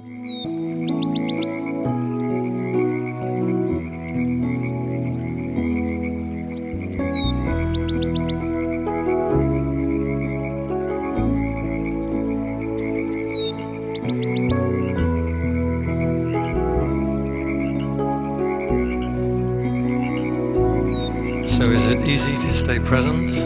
So is it easy to stay present?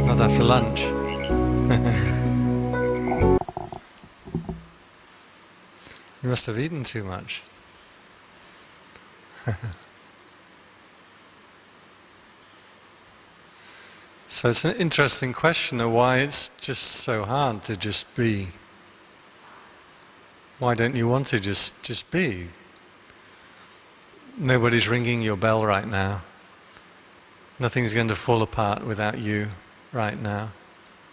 Not after lunch. You must have eaten too much. So it's an interesting question of why it's just so hard to just be. Why don't you want to just be? Nobody's ringing your bell right now. Nothing's going to fall apart without you right now.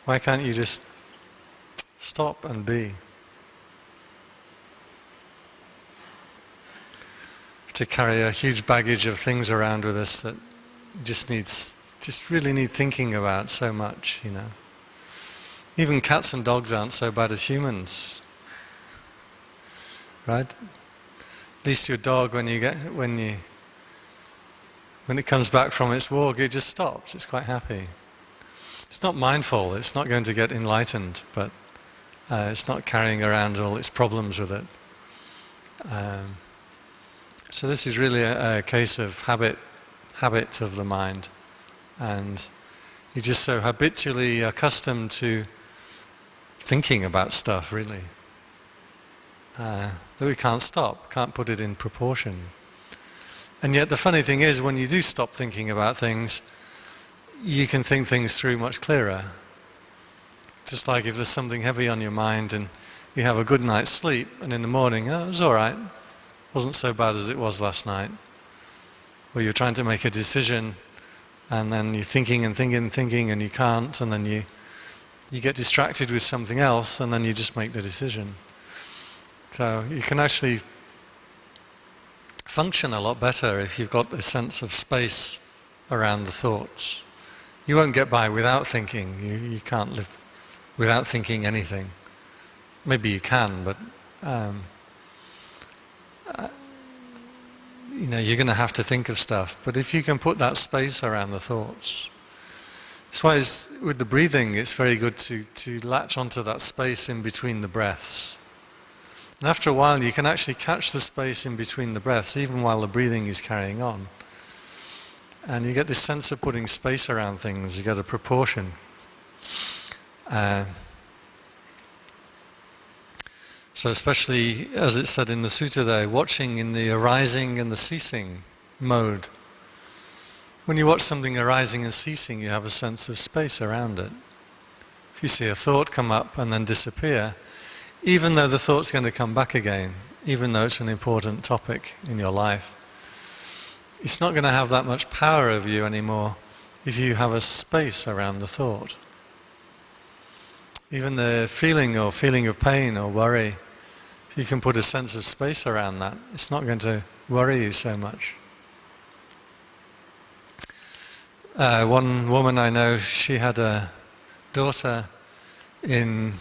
Why can't you just stop and be? To carry a huge baggage of things around with us that just really need thinking about so much, you know. Even cats and dogs aren't so bad as humans, right? At least your dog, when it comes back from its walk, it just stops. It's quite happy. It's not mindful. It's not going to get enlightened, but it's not carrying around all its problems with it. So this is really a case of habit of the mind. And you're just so habitually accustomed to thinking about stuff, really, that we can't stop, can't put it in proportion. And yet the funny thing is, when you do stop thinking about things, you can think things through much clearer. Just like if there's something heavy on your mind and you have a good night's sleep, and in the morning, oh, it was all right, wasn't so bad as it was last night. Or you're trying to make a decision, and then you're thinking and thinking and you can't, and then you get distracted with something else, and then you just make the decision. So you can actually function a lot better if you've got a sense of space around the thoughts. You won't get by without thinking. You can't live without thinking anything. Maybe you can, but you know, you're going to have to think of stuff. But if you can put that space around the thoughts, that's why with the breathing, it's very good to latch onto that space in between the breaths. And after a while, you can actually catch the space in between the breaths, even while the breathing is carrying on. And you get this sense of putting space around things. You get a proportion. So especially, as it said in the sutta there, watching in the arising and the ceasing mode. When you watch something arising and ceasing, you have a sense of space around it. If you see a thought come up and then disappear, even though the thought's going to come back again, even though it's an important topic in your life, it's not going to have that much power over you anymore if you have a space around the thought. Even the feeling of pain or worry, you can put a sense of space around that. It's not going to worry you so much. One woman I know, she had a daughter in,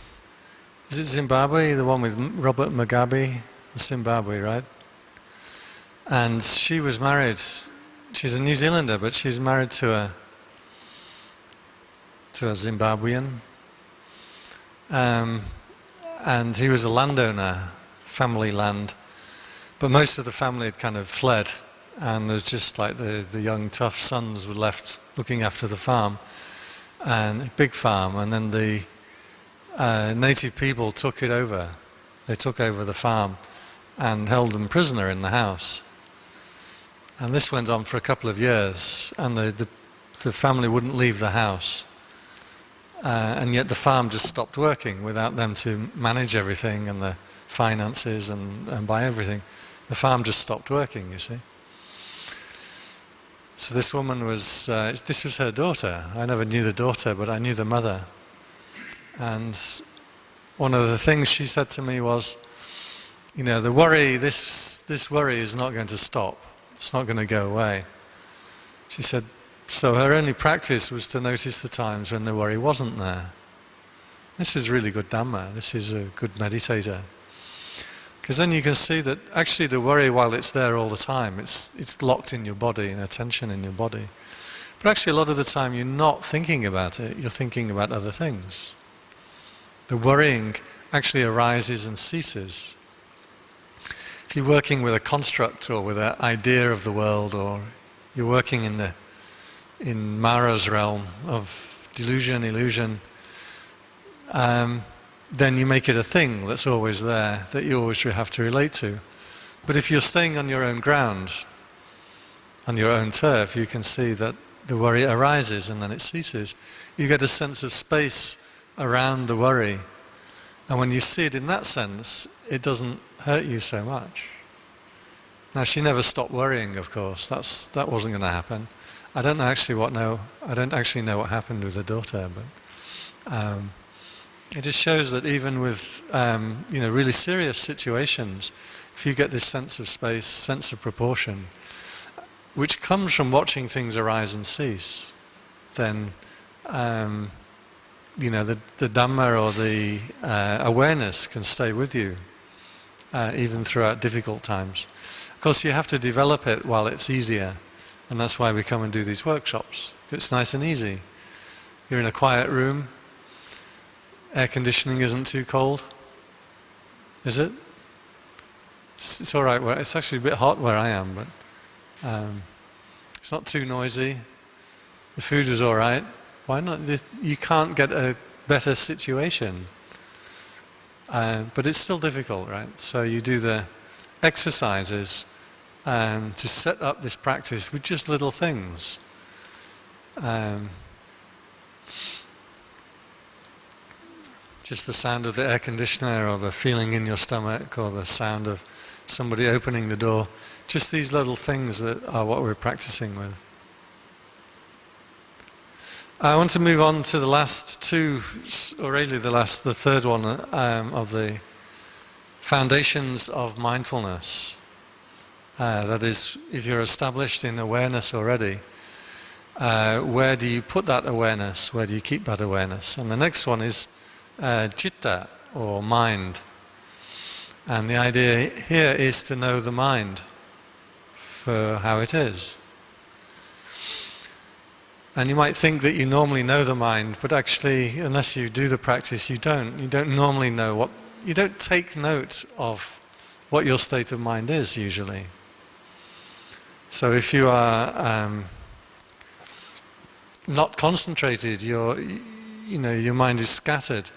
is it Zimbabwe? The one with Robert Mugabe? Zimbabwe, right? And she was married. She's a New Zealander, but she's married to a Zimbabwean. And he was a landowner, family land, but most of the family had kind of fled, and there's just like the young tough sons were left looking after the farm, and a big farm, and then the native people took it over. They took over the farm and held them prisoner in the house. And this went on for a couple of years, and the family wouldn't leave the house. And yet the farm just stopped working without them to manage everything and the finances and buy everything. The farm just stopped working, you see. So this woman was, this was her daughter. I never knew the daughter, but I knew the mother. And one of the things she said to me was, you know, the worry, this worry is not going to stop. It's not going to go away. She said, so her only practice was to notice the times when the worry wasn't there. This is really good Dhamma. This is a good meditator. Because then you can see that actually the worry, while it's there all the time, it's locked in your body, in attention in your body. But actually a lot of the time you're not thinking about it, you're thinking about other things. The worrying actually arises and ceases. If you're working with a construct or with an idea of the world, or you're working in Mara's realm of delusion, illusion, then you make it a thing that's always there, that you always have to relate to. But if you're staying on your own ground, on your own turf, you can see that the worry arises and then it ceases. You get a sense of space around the worry. And when you see it in that sense, it doesn't hurt you so much. Now, she never stopped worrying, of course. That wasn't going to happen. I don't actually know what happened with the daughter, but it just shows that even with really serious situations, if you get this sense of space, sense of proportion, which comes from watching things arise and cease, then the Dhamma or the awareness can stay with you even throughout difficult times. Of course, you have to develop it while it's easier, and that's why we come and do these workshops. It's nice and easy. You're in a quiet room, air conditioning isn't too cold, is it? It's all right. It's actually a bit hot where I am, but it's not too noisy. The food was all right. Why not? You can't get a better situation. But it's still difficult, right? So you do the exercises to set up this practice with just little things. Just the sound of the air conditioner, or the feeling in your stomach, or the sound of somebody opening the door. Just these little things that are what we're practicing with. I want to move on to the last two, or really the third one of the foundations of mindfulness. That is, if you're established in awareness already, where do you put that awareness? Where do you keep that awareness? And the next one is citta, or mind. And the idea here is to know the mind for how it is. And you might think that you normally know the mind, but actually, unless you do the practice, you don't. You don't normally know you don't take note of what your state of mind is usually. So if you are not concentrated, your mind is scattered.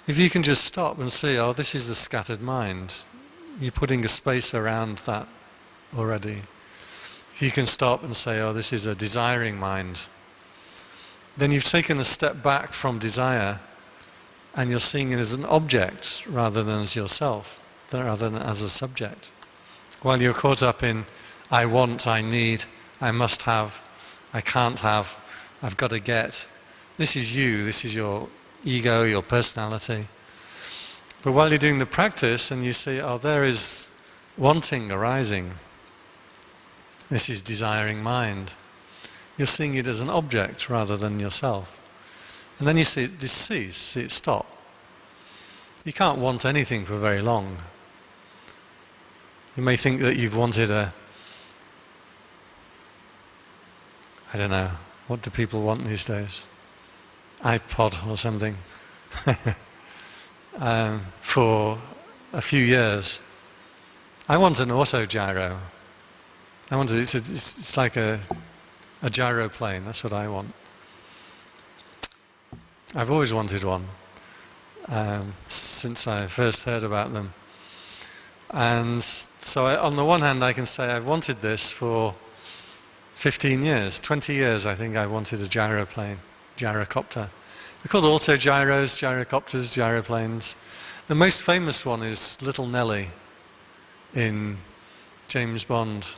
If you can just stop and see, oh, this is the scattered mind, you're putting a space around that already. If you can stop and say, oh, this is a desiring mind, then you've taken a step back from desire, and you're seeing it as an object rather than as yourself, rather than as a subject. While you're caught up in, I want, I need, I must have, I can't have, I've got to get. This is you, this is your ego, your personality. But while you're doing the practice and you see, oh, there is wanting arising, this is desiring mind, you're seeing it as an object rather than yourself. And then you see it cease, see it stop. You can't want anything for very long. You may think that you've wanted I don't know, what do people want these days? iPod or something. For a few years. I want an autogyro. It's like a gyroplane, that's what I want. I've always wanted one, since I first heard about them. And so on the one hand I can say I've wanted this for 15 years, 20 years I think I wanted a gyroplane, gyrocopter. They're called autogyros, gyrocopters, gyroplanes. The most famous one is Little Nelly in James Bond.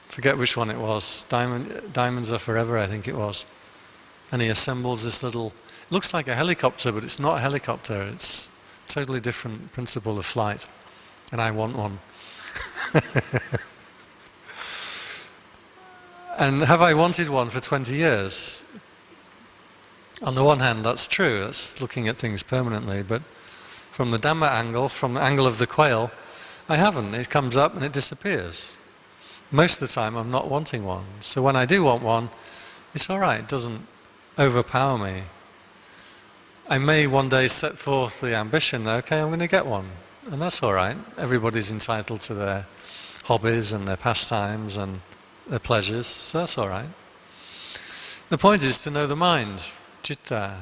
Forget which one it was. Diamonds Are Forever, I think it was. And he assembles this little, it looks like a helicopter, but it's not a helicopter. It's a totally different principle of flight. And I want one. And have I wanted one for 20 years? On the one hand, that's true, that's looking at things permanently, but from the Dhamma angle, from the angle of the quail, I haven't. It comes up and it disappears. Most of the time I'm not wanting one. So when I do want one, it's all right, it doesn't overpower me. I may one day set forth the ambition, okay, I'm going to get one. And that's all right. Everybody's entitled to their hobbies and their pastimes and their pleasures, so that's all right. The point is to know the mind, citta,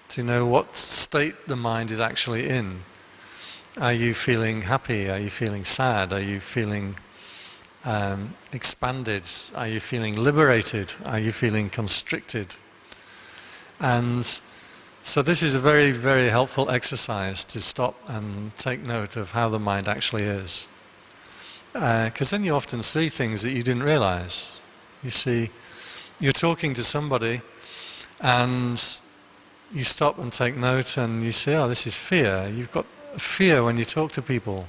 to know what state the mind is actually in. Are you feeling happy? Are you feeling sad? Are you feeling expanded? Are you feeling liberated? Are you feeling constricted? And so this is a very, very helpful exercise to stop and take note of how the mind actually is. Because then you often see things that you didn't realize. You see, you're talking to somebody and you stop and take note and you say, oh, this is fear. You've got fear when you talk to people.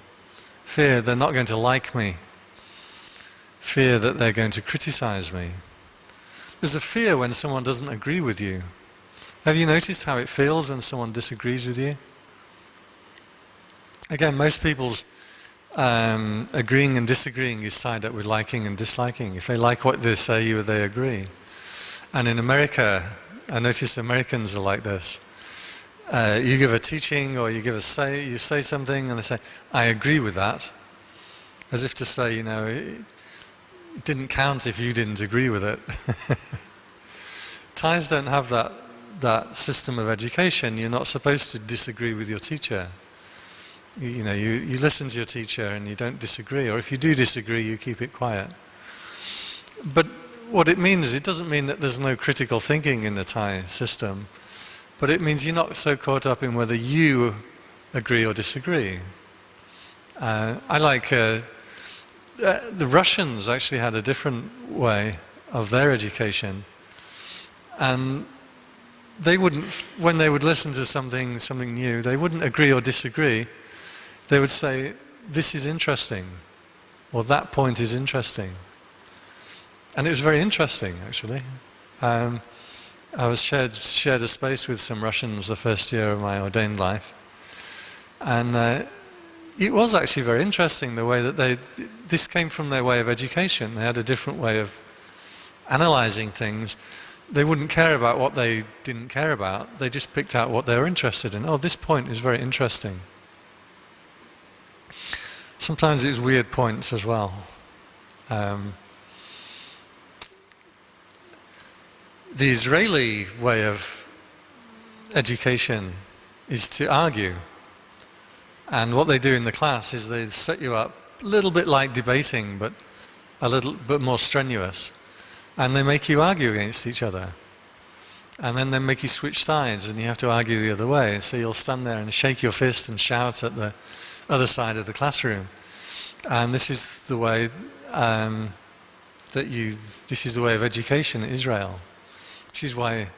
Fear they're not going to like me. Fear that they're going to criticize me. There's a fear when someone doesn't agree with you. Have you noticed how it feels when someone disagrees with you? Again, most people's agreeing and disagreeing is tied up with liking and disliking. If they like what they say, they agree. And in America, I notice Americans are like this. You give a teaching or you say something and they say, I agree with that. As if to say, you know, it didn't count if you didn't agree with it. Thais don't have that system of education. You're not supposed to disagree with your teacher. You listen to your teacher and you don't disagree, or if you do disagree, you keep it quiet. But what it means, it doesn't mean that there's no critical thinking in the Thai system, but it means you're not so caught up in whether you agree or disagree. I like the Russians actually had a different way of their education, and they wouldn't, when they would listen to something new, they wouldn't agree or disagree. They would say, this is interesting, or that point is interesting. And it was very interesting, actually. I was shared a space with some Russians the first year of my ordained life. And it was actually very interesting the way that this came from their way of education. They had a different way of analyzing things. They wouldn't care about what they didn't care about. They just picked out what they were interested in. Oh, this point is very interesting. Sometimes it's weird points as well. The Israeli way of education is to argue. And what they do in the class is they set you up a little bit like debating, but a little bit more strenuous. And they make you argue against each other. And then they make you switch sides and you have to argue the other way. So you'll stand there and shake your fist and shout at the other side of the classroom. And this is the way this is the way of education in Israel. This is why,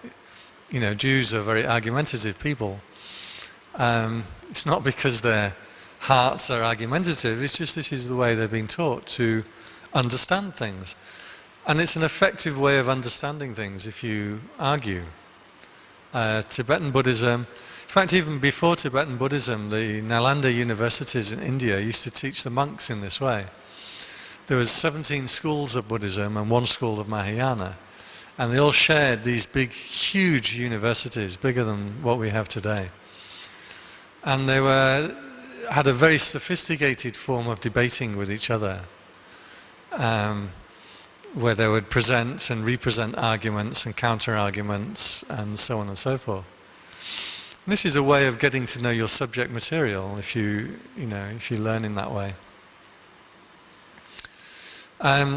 Jews are very argumentative people. It's not because their hearts are argumentative, it's just this is the way they've been taught to understand things. And it's an effective way of understanding things if you argue. Tibetan Buddhism, in fact even before Tibetan Buddhism, the Nalanda universities in India used to teach the monks in this way. There was 17 schools of Buddhism and one school of Mahayana. And they all shared these big, huge universities, bigger than what we have today. And they had a very sophisticated form of debating with each other, where they would present and represent arguments and counter-arguments and so on and so forth. And this is a way of getting to know your subject material if you learn in that way.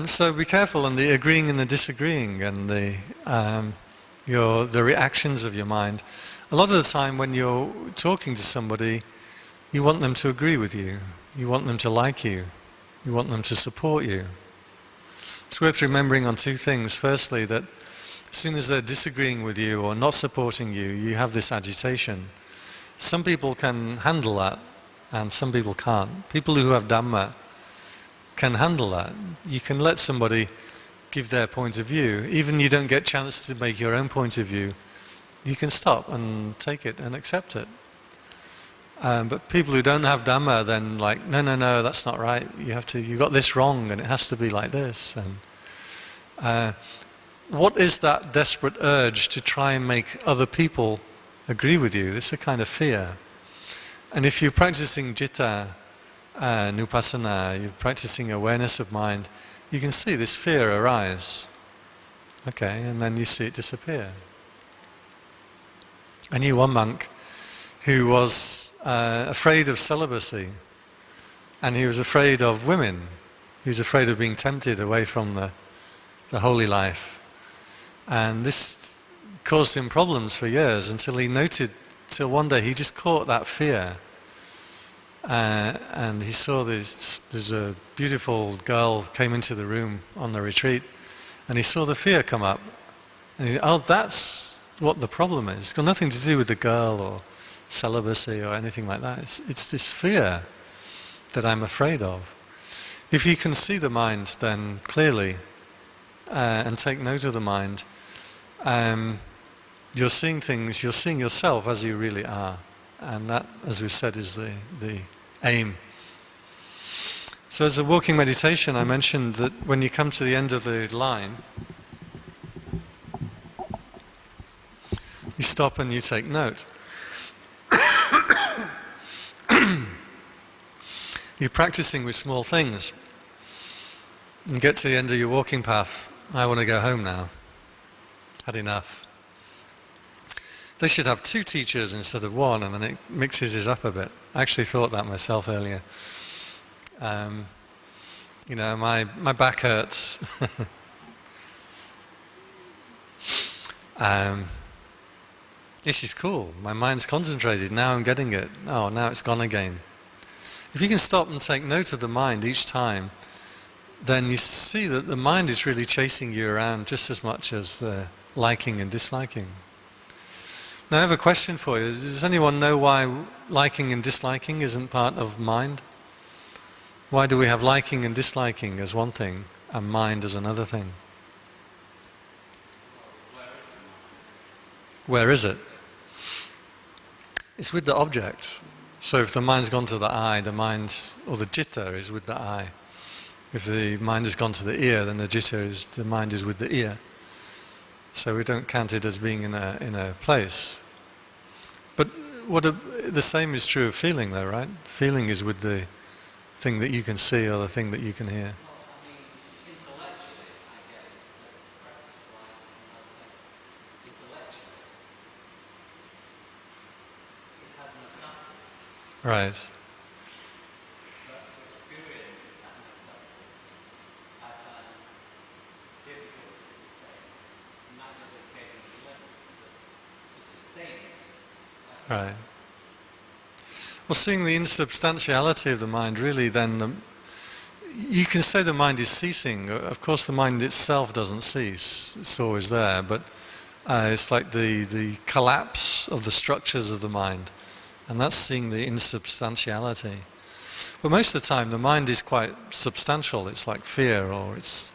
So be careful on the agreeing and the disagreeing and the reactions of your mind. A lot of the time when you're talking to somebody, you want them to agree with you. You want them to like you. You want them to support you. It's worth remembering on two things. Firstly, that as soon as they're disagreeing with you or not supporting you, you have this agitation. Some people can handle that and some people can't. People who have Dhamma can handle that. You can let somebody give their point of view, even you don't get a chance to make your own point of view, you can stop and take it and accept it. But people who don't have Dhamma then like, no, that's not right. You got this wrong and it has to be like this. And what is that desperate urge to try and make other people agree with you? It's a kind of fear. And if you're practicing citta, nupassana, you're practicing awareness of mind, you can see this fear arise. Okay, and then you see it disappear. I knew one monk who was afraid of celibacy, and he was afraid of women. He was afraid of being tempted away from the holy life. And this caused him problems for years until he noted, till one day he just caught that fear. And he saw there's a beautiful girl came into the room on the retreat, and he saw the fear come up. And he thought, oh, that's what the problem is. It's got nothing to do with the girl or celibacy or anything like that. It's this fear that I'm afraid of. If you can see the mind then clearly and take note of the mind, you're seeing things, you're seeing yourself as you really are. And that, as we said, is the aim. So as a walking meditation, I mentioned that when you come to the end of the line, you stop and you take note. You're practicing with small things. You get to the end of your walking path, I want to go home now. Had enough. They should have 2 teachers instead of 1, and then it mixes it up a bit. I actually thought that myself earlier. You know, my back hurts. This is cool. My mind's concentrated. Now I'm getting it. Oh, now it's gone again. If you can stop and take note of the mind each time, then you see that the mind is really chasing you around just as much as the liking and disliking. Now I have a question for you. Does anyone know why liking and disliking isn't part of mind? Why do we have liking and disliking as one thing and mind as another thing? Where is it? It's with the object. So if the mind's gone to the eye, the mind, or the citta is with the eye. If the mind has gone to the ear, then the mind is with the ear. So we don't count it as being in a place. But the same is true of feeling though, right? Feeling is with the thing that you can see or the thing that you can hear. Right. But to experience it has no substance. I find difficult to sustain. It might not be occasional to levels, but to sustain it. Right. Well, seeing the insubstantiality of the mind, really, then you can say the mind is ceasing. Of course, the mind itself doesn't cease; it's always there. But it's like the collapse of the structures of the mind. And that's seeing the insubstantiality. But most of the time the mind is quite substantial. It's like fear, or it's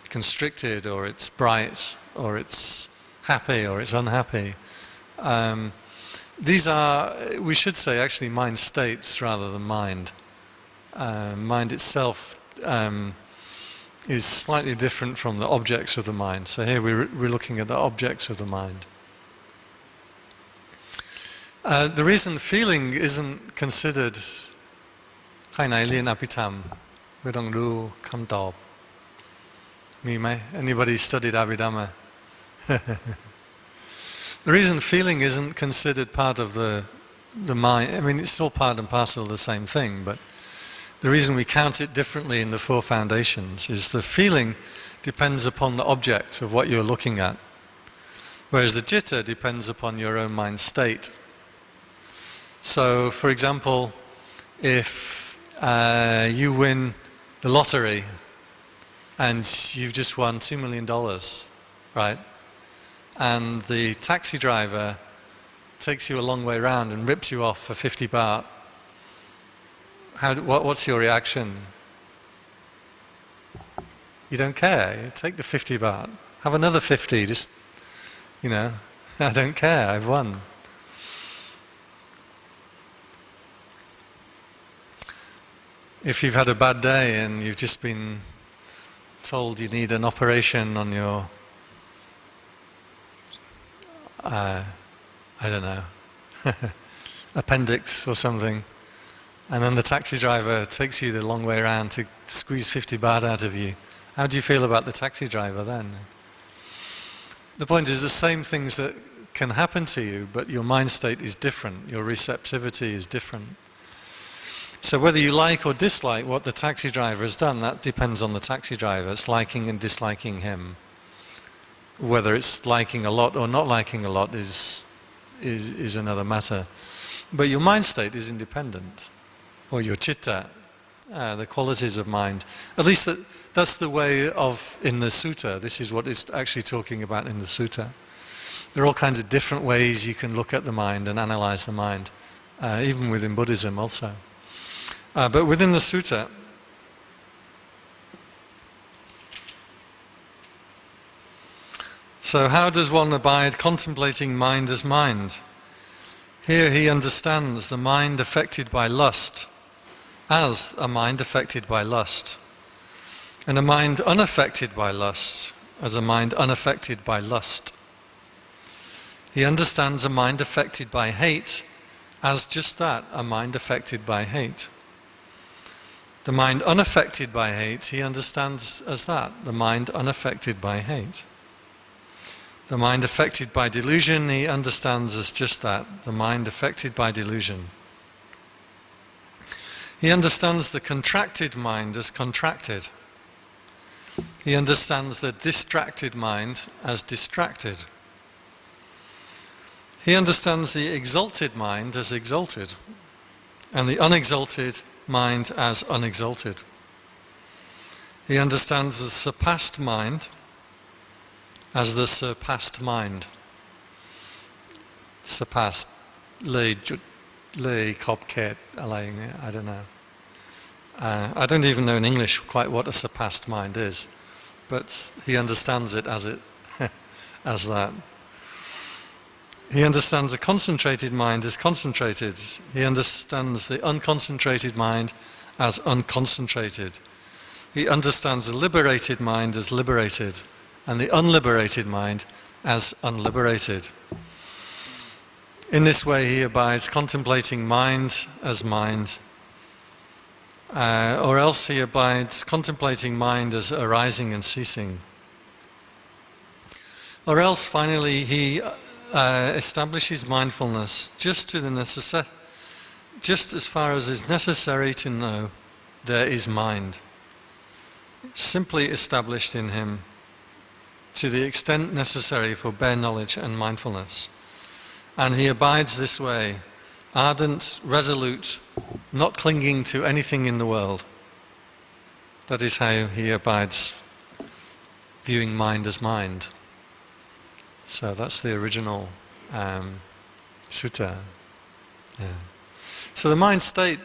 constricted, or it's bright, or it's happy, or it's unhappy. These are, we should say, actually mind states rather than mind. Mind itself is slightly different from the objects of the mind. So here we're looking at the objects of the mind. The reason feeling isn't considered ใครไหนเรียนอภิธรรมไม่ต้องรู้คำตอบมีไหม Anybody studied Abhidhamma? The reason feeling isn't considered part of the mind, I mean it's all part and parcel of the same thing, but the reason we count it differently in the 4 foundations is the feeling depends upon the object of what you're looking at, whereas the citta depends upon your own mind state. So, for example, if you win the lottery and you've just won $2 million, right? And the taxi driver takes you a long way round and rips you off for 50 baht. What's your reaction? You don't care. You take the 50 baht. Have another 50. Just, I don't care. I've won. If you've had a bad day and you've just been told you need an operation on your, I don't know, appendix or something, and then the taxi driver takes you the long way around to squeeze 50 baht out of you, how do you feel about the taxi driver then? The point is the same things that can happen to you, but your mind state is different, your receptivity is different. So whether you like or dislike what the taxi driver has done, that depends on the taxi driver. It's liking and disliking him. Whether it's liking a lot or not liking a lot is another matter. But your mind state is independent, or your citta, the qualities of mind. At least that's the way of, in the sutta, this is what it's actually talking about in the sutta. There are all kinds of different ways you can look at the mind and analyze the mind, even within Buddhism also. But within the sutta, so how does one abide contemplating mind as mind? Here he understands the mind affected by lust as a mind affected by lust, and a mind unaffected by lust as a mind unaffected by lust. He understands a mind affected by hate as just that, a mind affected by hate. The mind unaffected by hate, he understands as that, the mind unaffected by hate. The mind affected by delusion, he understands as just that, the mind affected by delusion. He understands the contracted mind as contracted. He understands the distracted mind as distracted. He understands the exalted mind as exalted, and the unexalted mind as unexalted. He understands the surpassed mind as the surpassed mind. Surpassed, le kopket, I don't know. I don't even know in English quite what a surpassed mind is, but he understands it as as that. He understands the concentrated mind as concentrated. He understands the unconcentrated mind as unconcentrated. He understands the liberated mind as liberated, and the unliberated mind as unliberated. In this way he abides contemplating mind as mind, or else he abides contemplating mind as arising and ceasing. Or else finally he establishes mindfulness just as far as is necessary to know there is mind, simply established in him to the extent necessary for bare knowledge and mindfulness. And he abides this way, ardent, resolute, not clinging to anything in the world. That is how he abides, viewing mind as mind. So that's the original sutta. Yeah. So the mind state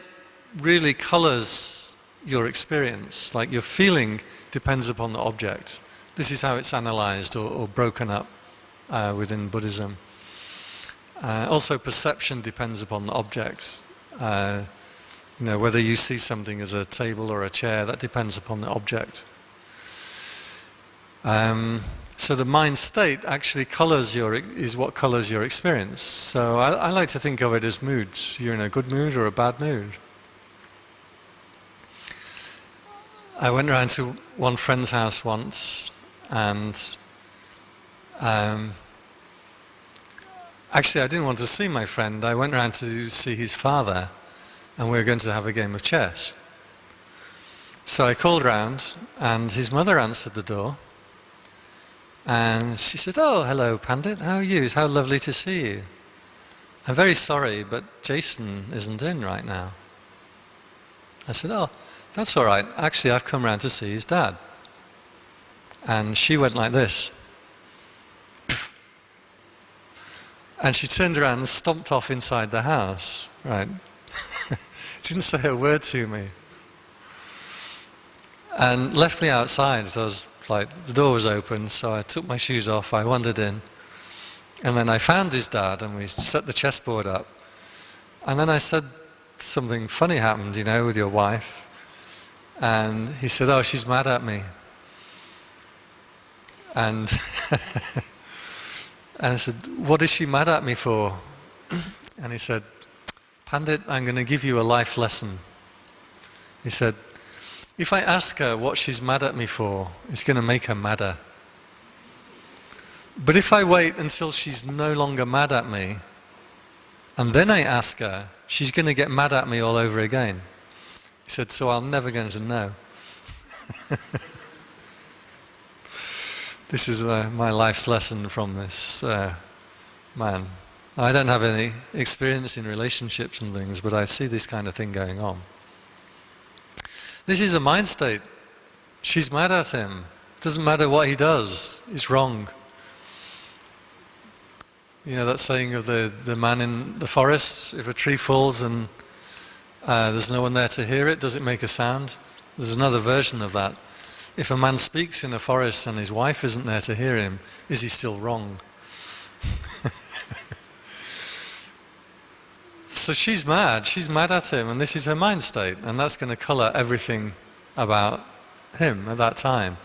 really colours your experience, like your feeling depends upon the object. This is how it's analysed or broken up within Buddhism. Also perception depends upon the object. Whether you see something as a table or a chair, that depends upon the object. So the mind state actually is what colours your experience. So I like to think of it as moods. You're in a good mood or a bad mood. I went around to one friend's house once, and actually I didn't want to see my friend. I went around to see his father, and we were going to have a game of chess. So I called round, and his mother answered the door. And she said, "Oh, hello, Pandit. How are you? It's how lovely to see you. I'm very sorry, but Jason isn't in right now." I said, "Oh, that's all right. Actually, I've come round to see his dad." And she went like this. And she turned around and stomped off inside the house. Right? She didn't say a word to me. and left me outside. So I was like, the door was open, so I took my shoes off, I wandered in, and then I found his dad, and we set the chessboard up. And then I said, something funny happened, you know, with your wife. And he said, oh, she's mad at me. And, and I said, what is she mad at me for? And he said, Pandit, I'm going to give you a life lesson. He said, if I ask her what she's mad at me for, it's going to make her madder. But if I wait until she's no longer mad at me, and then I ask her, she's going to get mad at me all over again. He said, so I'm never going to know. This is my life's lesson from this man. I don't have any experience in relationships and things, but I see this kind of thing going on. This is a mind state. She's mad at him. Doesn't matter what he does, it's wrong. You know that saying of the man in the forest, if a tree falls and there's no one there to hear it, does it make a sound? There's another version of that. If a man speaks in a forest and his wife isn't there to hear him, is he still wrong? So she's mad at him, and this is her mind state, and that's going to colour everything about him at that time,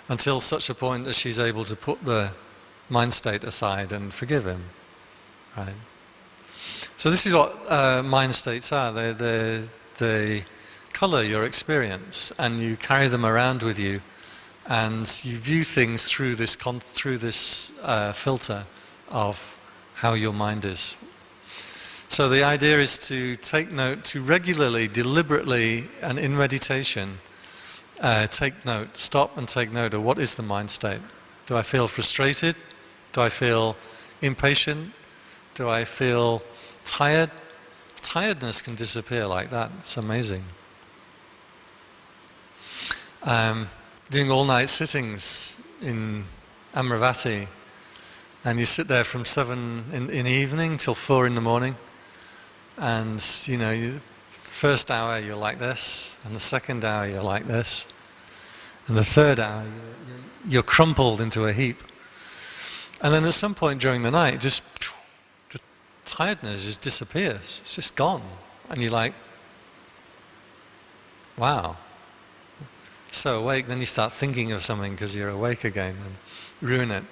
until such a point as she's able to put the mind state aside and forgive him. Right? So this is what mind states are. They colour your experience, and you carry them around with you, and you view things through this filter of how your mind is. So the idea is to take note, to regularly, deliberately, and in meditation, take note, stop and take note of what is the mind state. Do I feel frustrated? Do I feel impatient? Do I feel tired? Tiredness can disappear like that. It's amazing. Doing all-night sittings in Amravati, and you sit there from 7 in the evening till 4 in the morning, and you know, first hour you're like this, and the second hour you're like this, and the third hour you're crumpled into a heap. And then at some point during the night, just tiredness just disappears. It's just gone. And you're like, wow. So awake, then you start thinking of something because you're awake again and ruin it.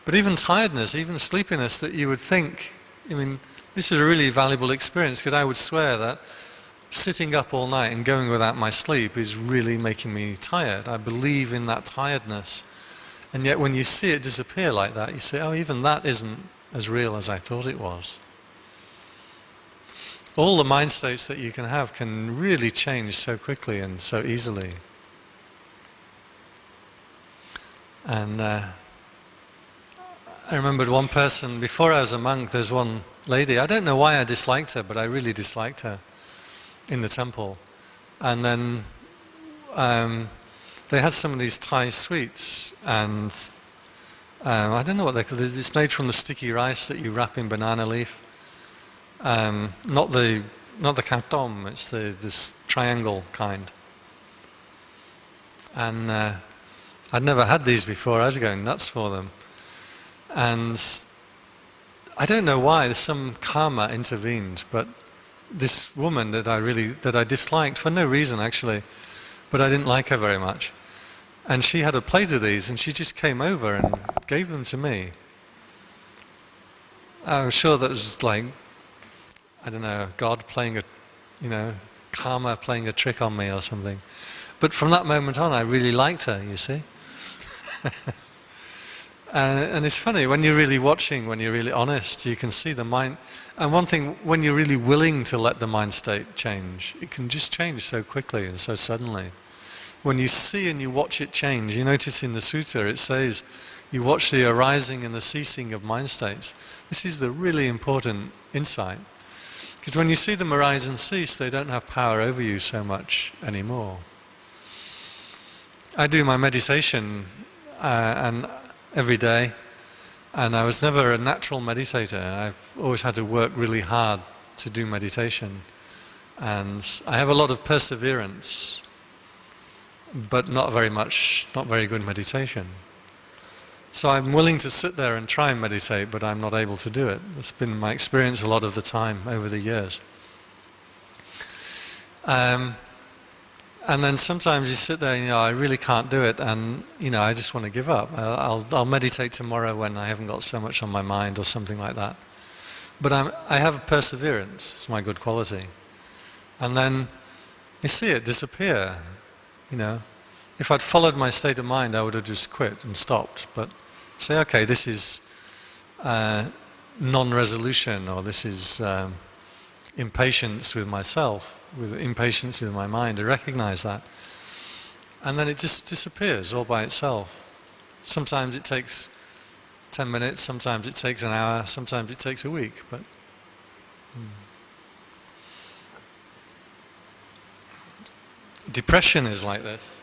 But even tiredness, even sleepiness that you would think, I mean, this is a really valuable experience, because I would swear that sitting up all night and going without my sleep is really making me tired. I believe in that tiredness. And yet when you see it disappear like that, you say, oh, even that isn't as real as I thought it was. All the mind states that you can have can really change so quickly and so easily. And I remembered one person, before I was a monk, there's one lady, I don't know why I disliked her, but I really disliked her in the temple. And then they had some of these Thai sweets, and I don't know what they're called. It's made from the sticky rice that you wrap in banana leaf. Not the katom, it's this triangle kind. And I'd never had these before. I was going nuts for them. And I don't know why, some karma intervened, but this woman that I disliked for no reason actually, but I didn't like her very much. And she had a plate of these, and she just came over and gave them to me. I was sure that was like, I don't know, God playing karma playing a trick on me or something. But from that moment on, I really liked her, you see. And it's funny, when you're really watching, when you're really honest, you can see the mind. And one thing, when you're really willing to let the mind state change, it can just change so quickly and so suddenly. When you see and you watch it change, you notice in the sutta it says, you watch the arising and the ceasing of mind states. This is the really important insight. Because when you see them arise and cease, they don't have power over you so much anymore. I do my meditation and every day, and I was never a natural meditator. I've always had to work really hard to do meditation, and I have a lot of perseverance. but not very good meditation. So I'm willing to sit there and try and meditate, but I'm not able to do it. That's been my experience a lot of the time over the years. And then sometimes you sit there and I really can't do it, and I just want to give up. I'll meditate tomorrow when I haven't got so much on my mind or something like that. But I have perseverance. It's my good quality. And then you see it disappear. If I'd followed my state of mind, I would have just quit and stopped. But say, okay, this is non-resolution, or this is impatience with myself, with impatience with my mind. I recognize that. And then it just disappears all by itself. Sometimes it takes 10 minutes, sometimes it takes an hour, sometimes it takes a week. But depression is like this.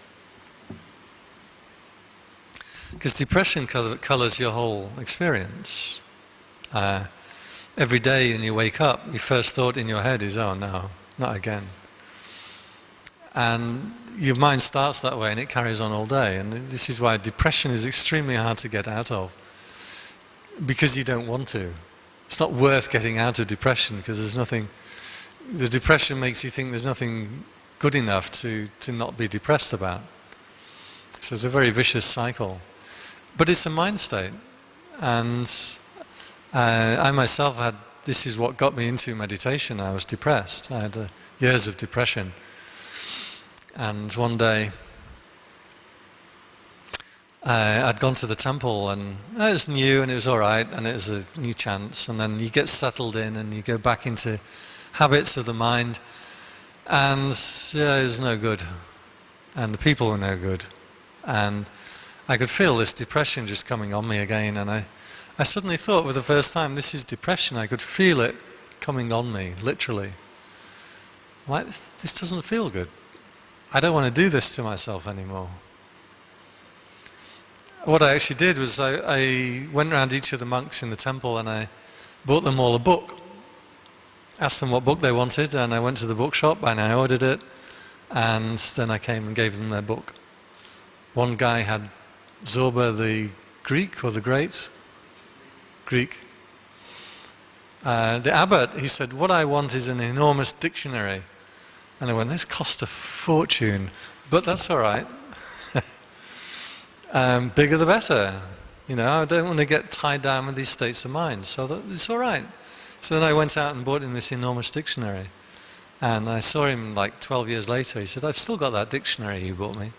Because depression colors your whole experience. Every day when you wake up, your first thought in your head is, oh no, not again. And your mind starts that way and it carries on all day. And this is why depression is extremely hard to get out of. Because you don't want to. It's not worth getting out of depression because there's nothing... The depression makes you think there's nothing good enough to not be depressed about. So it's a very vicious cycle. But it's a mind state. And I myself had... This is what got me into meditation. I was depressed. I had years of depression. And one day, I'd gone to the temple and it was new and it was all right and it was a new chance. And then you get settled in and you go back into habits of the mind. And it was no good. And the people were no good. And I could feel this depression just coming on me again. And I suddenly thought for the first time, this is depression. I could feel it coming on me, literally. Like, this doesn't feel good. I don't want to do this to myself anymore. What I actually did was I went around each of the monks in the temple and I bought them all a book. Asked them what book they wanted, and I went to the bookshop and I ordered it, and then I came and gave them their book. One guy had Zorba the Greek, or the Great? Greek. The abbot, he said, what I want is an enormous dictionary. And I went, this cost a fortune, but that's all right. Bigger the better. I don't want to get tied down with these states of mind, so it's all right. So then I went out and bought him this enormous dictionary. And I saw him like 12 years later. He said, I've still got that dictionary you bought me.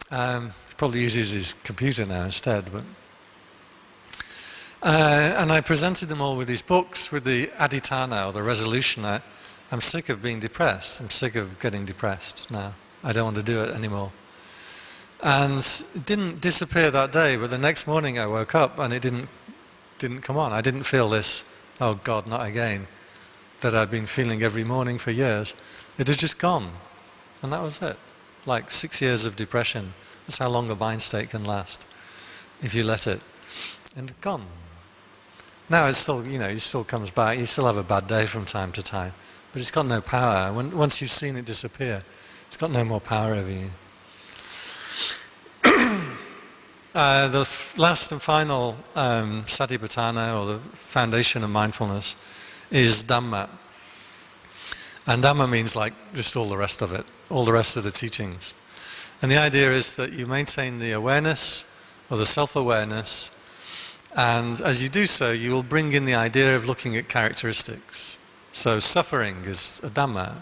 He probably uses his computer now instead. But and I presented them all with these books, with the adhitthana, or the resolution. I'm sick of being depressed. I'm sick of getting depressed now. I don't want to do it anymore. And it didn't disappear that day, but the next morning I woke up and it didn't come on. I didn't feel this, oh God, not again, that I'd been feeling every morning for years. It had just gone. And that was it. Like 6 years of depression. That's how long a mind state can last, if you let it. And it's gone. Now it's still, it still comes back. You still have a bad day from time to time. But it's got no power. Once you've seen it disappear, it's got no more power over you. The last and final satipatthana, or the foundation of mindfulness, is Dhamma. And Dhamma means like just all the rest of it, all the rest of the teachings. And the idea is that you maintain the awareness, or the self-awareness, and as you do so, you will bring in the idea of looking at characteristics. So suffering is a Dhamma.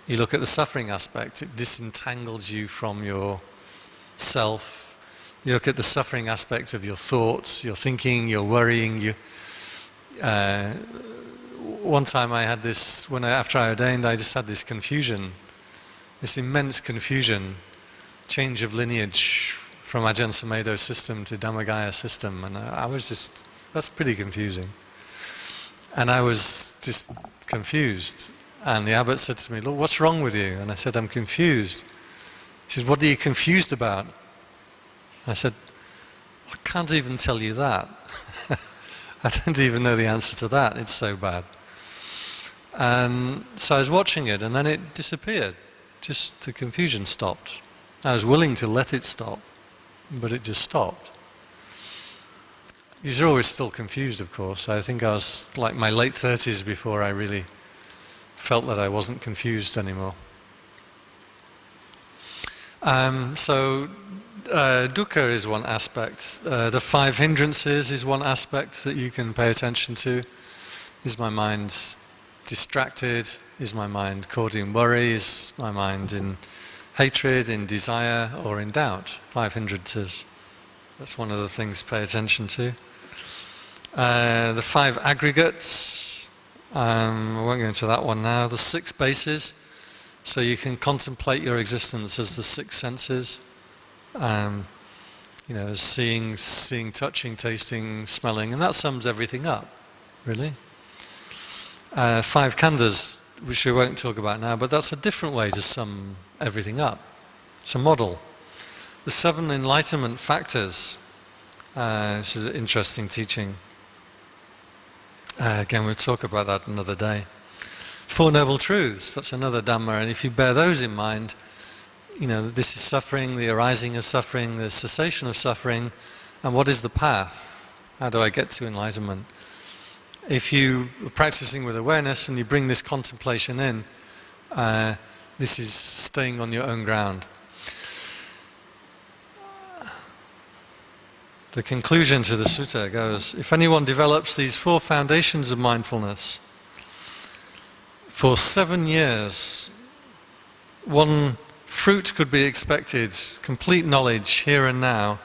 You look at the suffering aspect, it disentangles you from your self. You look at the suffering aspect of your thoughts, your thinking, your worrying. One time I had this, after I ordained, I just had this confusion, this immense confusion, change of lineage from Ajahn Sumedho's system to Dhammagaya system, and I was just, that's pretty confusing. And I was just confused. And the abbot said to me, look, what's wrong with you? And I said, I'm confused. He said, what are you confused about? I said, I can't even tell you that. I don't even know the answer to that. It's so bad. And so I was watching it, and then it disappeared. just the confusion stopped. I was willing to let it stop, but it just stopped. You're always still confused, of course. I think I was like my late 30s before I really felt that I wasn't confused anymore. Dukkha is one aspect. The 5 hindrances is one aspect that you can pay attention to. Is my mind distracted? Is my mind caught in worry? Is my mind in hatred, in desire, or in doubt? 5 hindrances. That's one of the things to pay attention to. The 5 aggregates, I won't go into that one now. The 6 bases, so you can contemplate your existence as the 6 senses. You know, seeing, touching, tasting, smelling, and that sums everything up, really. 5 khandhas, which we won't talk about now, but that's a different way to sum everything up. It's a model. The 7 enlightenment factors, which is an interesting teaching. Again, we'll talk about that another day. 4 noble truths, that's another Dhamma, and if you bear those in mind, you know, this is suffering, the arising of suffering, the cessation of suffering, and what is the path? How do I get to enlightenment? If you are practicing with awareness and you bring this contemplation in, this is staying on your own ground. The conclusion to the sutta goes, if anyone develops these 4 foundations of mindfulness, for 7 years, one fruit could be expected, complete knowledge here and now,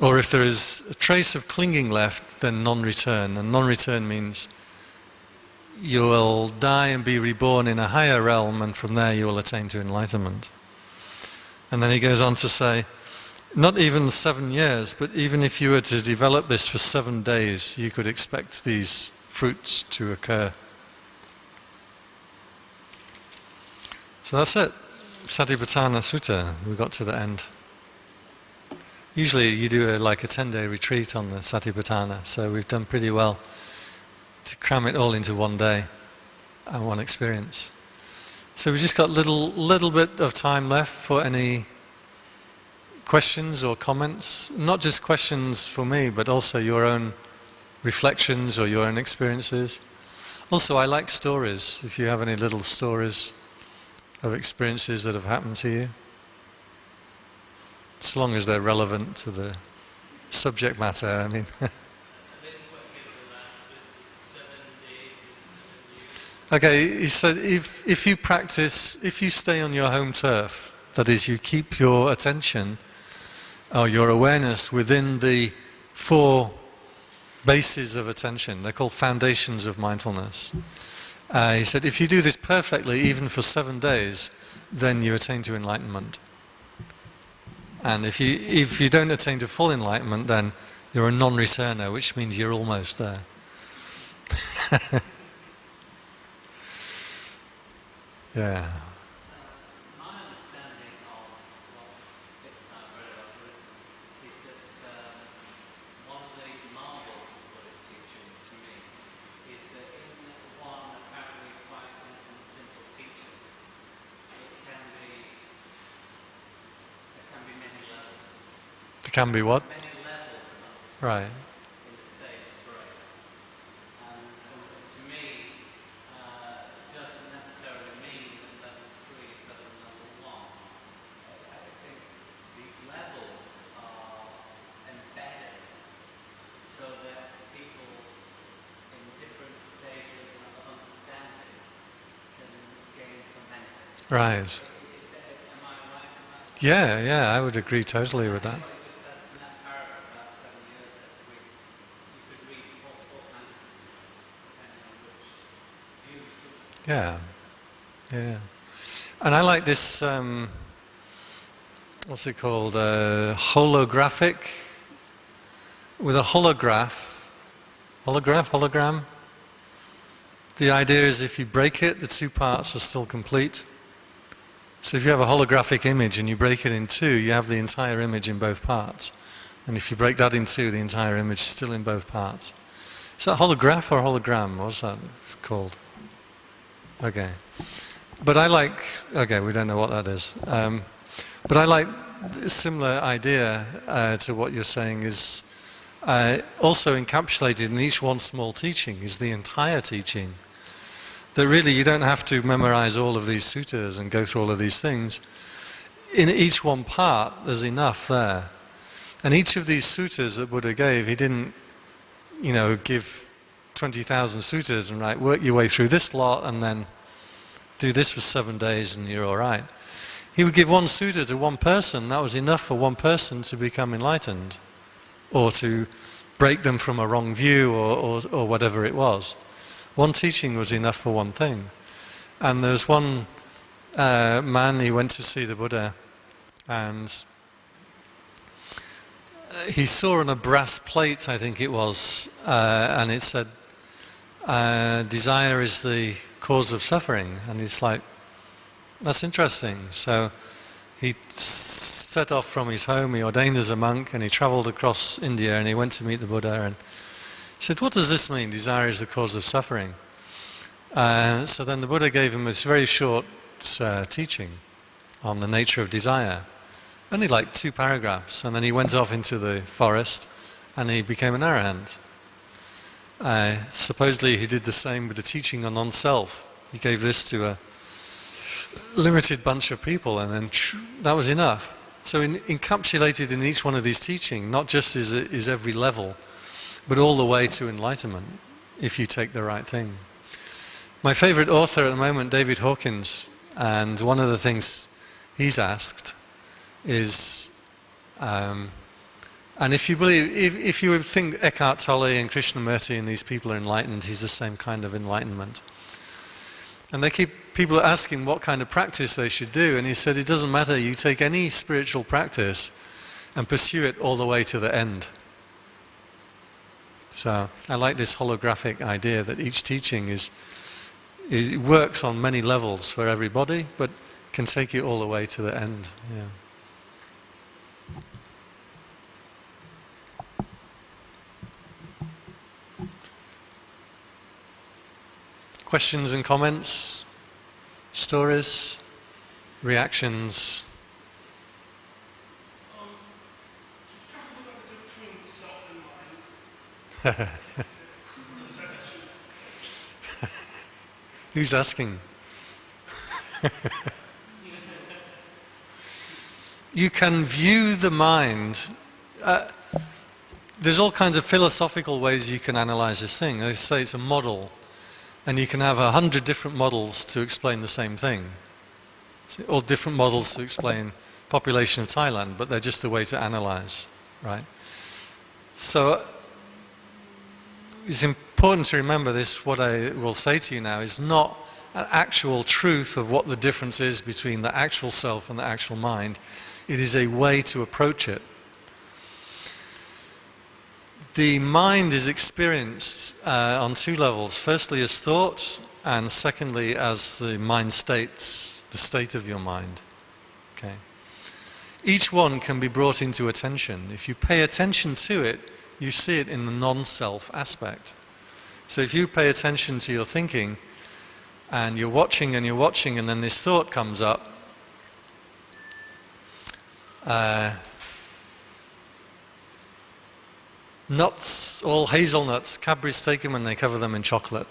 or if there is a trace of clinging left, then non-return. And non-return means you will die and be reborn in a higher realm, and from there you will attain to enlightenment. And then he goes on to say, not even 7 years, but even if you were to develop this for 7 days, you could expect these fruits to occur. So that's it. Satipatthana Sutta, we got to the end. Usually you do like a 10-day retreat on the Satipatthana, so we've done pretty well to cram it all into one day and one experience. So we've just got little bit of time left for any questions or comments. Not just questions for me, but also your own reflections or your own experiences. Also, I like stories, if you have any little stories of experiences that have happened to you. As long as they're relevant to the subject matter, I mean. Okay, he said if you practice, if you stay on your home turf, that is, you keep your attention or your awareness within the 4 bases of attention, they're called foundations of mindfulness. He said if you do this perfectly, even for 7 days, then you attain to enlightenment. And if you don't attain to full enlightenment, then you're a non-returner, which means you're almost there. Yeah. My understanding of what bits I've read about Buddhism is that one of the marvels of Buddhist teaching to me is that in one apparently quite innocent, simple teaching, there can be many levels. There can be what? Many levels of understanding. Right. In the same phrase. And to me, doesn't necessarily mean that level 3 is better than level 1. I think these levels are embedded so that people in different stages of understanding can gain some benefit. Right. Am I right in that? Yeah, I would agree totally with that. Just that in that paragraph about 7 years that you could read all kinds of depending on which view you took. Yeah. And I like this, what's it called, holographic, with a hologram. The idea is if you break it, the 2 parts are still complete. So if you have a holographic image and you break it in 2, you have the entire image in both parts. And if you break that in 2, the entire image is still in both parts. Is that holograph or hologram? What's that called? Okay. But I like, okay, we don't know what that is. But I like a similar idea to what you're saying is also encapsulated in each one small teaching is the entire teaching. That really you don't have to memorize all of these suttas and go through all of these things. In each one part, there's enough there. And each of these suttas that Buddha gave, he didn't, give 20,000 suttas and work your way through this lot and then do this for 7 days and you're all right. He would give one sutta to one person. That was enough for one person to become enlightened or to break them from a wrong view or whatever it was. One teaching was enough for one thing. And there's one man, he went to see the Buddha and he saw on a brass plate, I think it was, and it said, desire is the cause of suffering. And he's like, that's interesting. So he set off from his home, he ordained as a monk, and he travelled across India and he went to meet the Buddha and said, what does this mean, desire is the cause of suffering? So then the Buddha gave him this very short teaching on the nature of desire. Only like 2 paragraphs, and then he went off into the forest and he became an arahant. Supposedly he did the same with the teaching on non-self. He gave this to a limited bunch of people and then that was enough. So encapsulated in each one of these teachings, not just is every level, but all the way to enlightenment, if you take the right thing. My favourite author at the moment, David Hawkins, and one of the things he's asked is, and if you believe, if you think Eckhart Tolle and Krishnamurti and these people are enlightened, he's the same kind of enlightenment. And people are asking what kind of practice they should do, and he said it doesn't matter, you take any spiritual practice and pursue it all the way to the end. So I like this holographic idea that each teaching it works on many levels for everybody, but can take you all the way to the end. Yeah. Questions and comments, stories, reactions. Who's asking? You can view the mind. There's all kinds of philosophical ways you can analyze this thing. They say it's a model, and you can have 100 different models to explain the same thing. All different models to explain population of Thailand, but they're just a way to analyze, right? So it's important to remember this, what I will say to you now is not an actual truth of what the difference is between the actual self and the actual mind. It is a way to approach it. The mind is experienced on 2 levels. Firstly as thought, and secondly as the mind states, the state of your mind. Okay. Each one can be brought into attention. If you pay attention to it, you see it in the non-self aspect. So if you pay attention to your thinking, and you're watching and then this thought comes up, nuts, all hazelnuts, Cadbury's take them and they cover them in chocolate.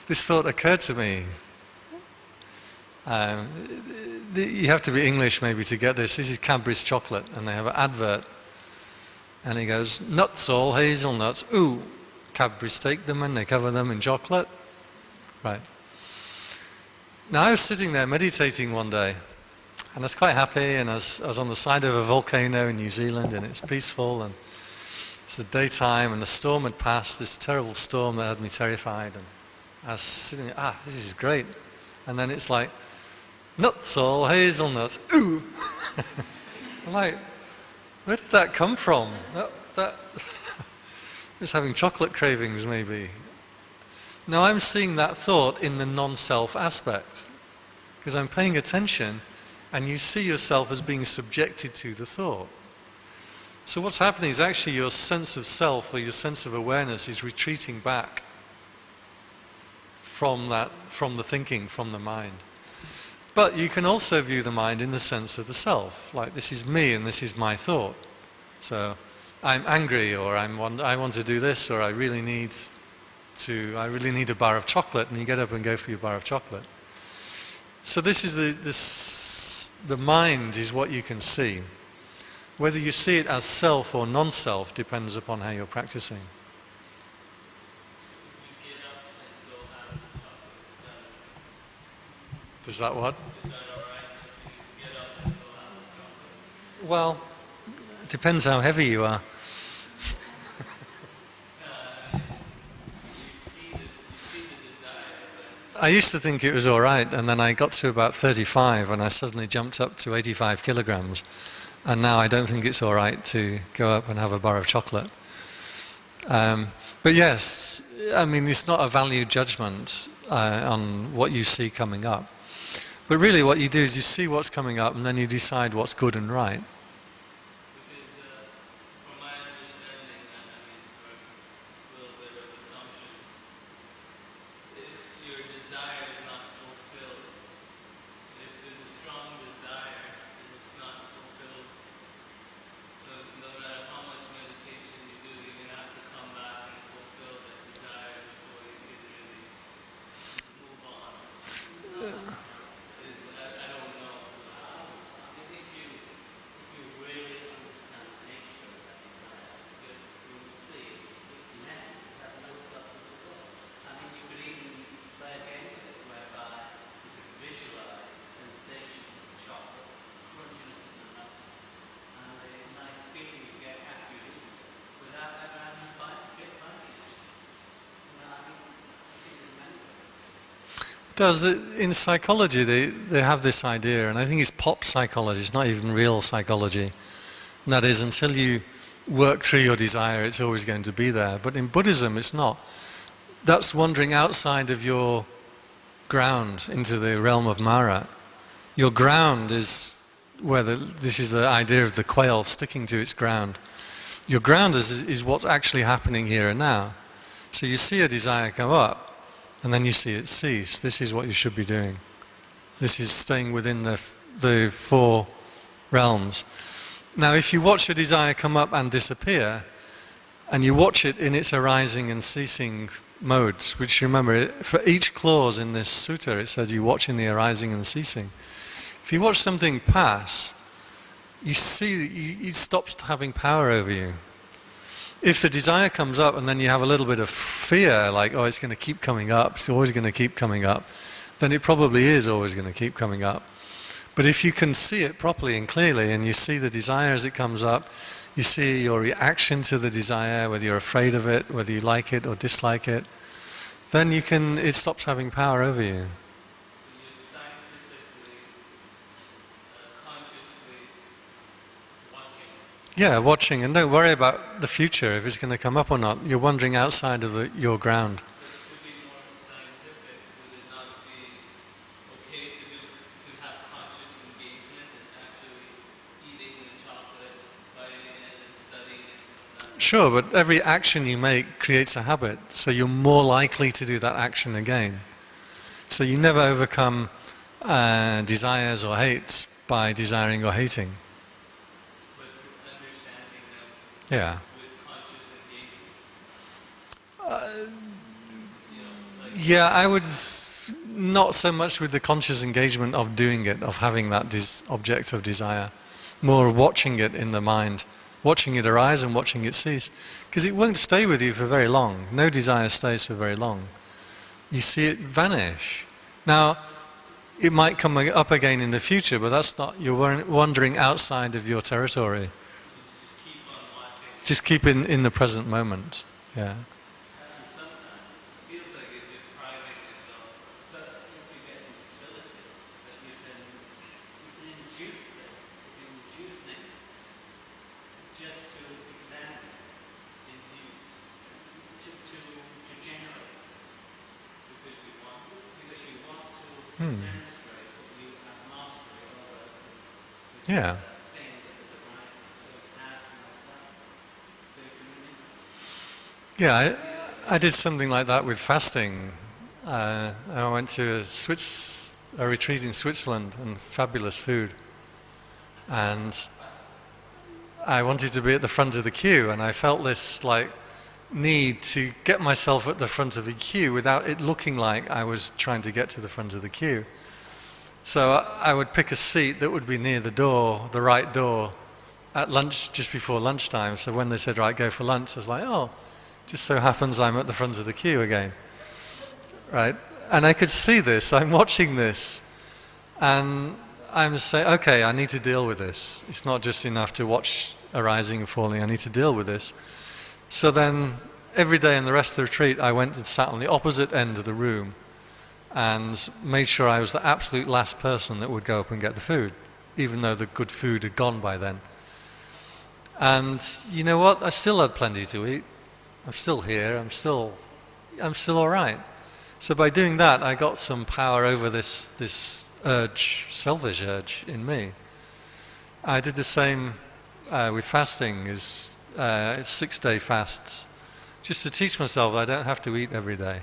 This thought occurred to me. You have to be English maybe to get this. This is Cadbury's chocolate, and they have an advert. And he goes, nuts, all hazelnuts. Ooh, Cadbury's take them and they cover them in chocolate. Right. Now I was sitting there meditating one day, and I was quite happy, and I was on the side of a volcano in New Zealand, and it's peaceful, and it's the daytime, and the storm had passed, this terrible storm that had me terrified, and I was sitting there, this is great. And then it's like, nuts, all hazelnuts, ooh. I'm like, where did that come from? That just having chocolate cravings maybe. Now I'm seeing that thought in the non-self aspect, because I'm paying attention, and you see yourself as being subjected to the thought. So what's happening is actually your sense of self or your sense of awareness is retreating back from the thinking, from the mind. But you can also view the mind in the sense of the self, like this is me and this is my thought. So I'm angry, or I want to do this, or I really need a bar of chocolate, and you get up and go for your bar of chocolate. So this is the mind is what you can see. Whether you see it as self or non-self depends upon how you're practicing. Is that what? Is that all right if you get up and go have chocolate? Well, it depends how heavy you are. You see the desire, I used to think it was all right, and then I got to about 35 and I suddenly jumped up to 85 kilograms. And now I don't think it's all right to go up and have a bar of chocolate. But yes, I mean, it's not a value judgment on what you see coming up. But really what you do is you see what's coming up and then you decide what's good and right. because from my understanding, I mean, a little bit of assumption, if your desire is not fulfilled, if there's a strong desire and it's not fulfilled, so no matter how much meditation you do, you're going to have to come back and fulfill that desire before you can really move on. I don't know. I think if you really understand the nature of that desire, you will see, in essence, that no substance at all. I mean, you could even play a game with it, whereby you could visualize the sensation of the chocolate, crunchiness in the nuts, and the nice feeling you get after you eat it, without ever having to get biting it. I mean, I think in many ways. In psychology, they have this idea, and I think it's pop psychology, it's not even real psychology. And that is, until you work through your desire, it's always going to be there. But in Buddhism, it's not. That's wandering outside of your ground into the realm of Mara. Your ground is where this is the idea of the quail sticking to its ground. Your ground is what's actually happening here and now. So you see a desire come up, and then you see it cease. This is what you should be doing. This is staying within the four realms. Now, if you watch a desire come up and disappear, and you watch it in its arising and ceasing modes, which remember, for each clause in this sutta, it says you watch in the arising and the ceasing. If you watch something pass, you see that it stops having power over you. If the desire comes up and then you have a little bit of fear, like, oh, it's going to keep coming up, it's always going to keep coming up, then it probably is always going to keep coming up. But if you can see it properly and clearly, and you see the desire as it comes up, you see your reaction to the desire, whether you're afraid of it, whether you like it or dislike it, then it stops having power over you. So you're scientifically, consciously watching. Yeah, watching, and don't worry about the future, if it's going to come up or not. You're wandering outside of your ground. But to be more scientific, would it not be okay to have conscious engagement and actually eating the chocolate, biting it, and studying it? Sure, but every action you make creates a habit, so you're more likely to do that action again. So you never overcome desires or hates by desiring or hating. But through understanding them Yeah. with conscious engagement. Yeah, I would not so much with the conscious engagement of doing it, of having that object of desire, more watching it in the mind, watching it arise and watching it cease, because it won't stay with you for very long. No desire stays for very long. You see it vanish. Now, it might come up again in the future, but that's not, you're wandering outside of your territory. Just keep on watching. Just keep in the present moment. Yeah. And sometimes it feels like you're depriving yourself, but if you get some stability, that you can induce things, you can induce things just to examine, induce, to generate, because you want to demonstrate that you have mastery over this Yeah. thing that is arising, that has no substance. So you can manipulate. Yeah, I did something like that with fasting. I went to a retreat in Switzerland and fabulous food. And I wanted to be at the front of the queue, and I felt this like need to get myself at the front of the queue without it looking like I was trying to get to the front of the queue. So I would pick a seat that would be near the door, the right door, at lunch, just before lunchtime. So when they said, right, go for lunch, I was like, oh, just so happens I'm at the front of the queue again. Right? And I could see this, I'm watching this, and I'm saying, okay, I need to deal with this. It's not just enough to watch arising and falling, I need to deal with this. So then, every day in the rest of the retreat, I went and sat on the opposite end of the room and made sure I was the absolute last person that would go up and get the food, even though the good food had gone by then. And you know what? I still had plenty to eat. I'm still here, I'm still all right. So by doing that, I got some power over this urge, selfish urge in me. I did the same with fasting. It's 6-day fasts, just to teach myself I don't have to eat every day.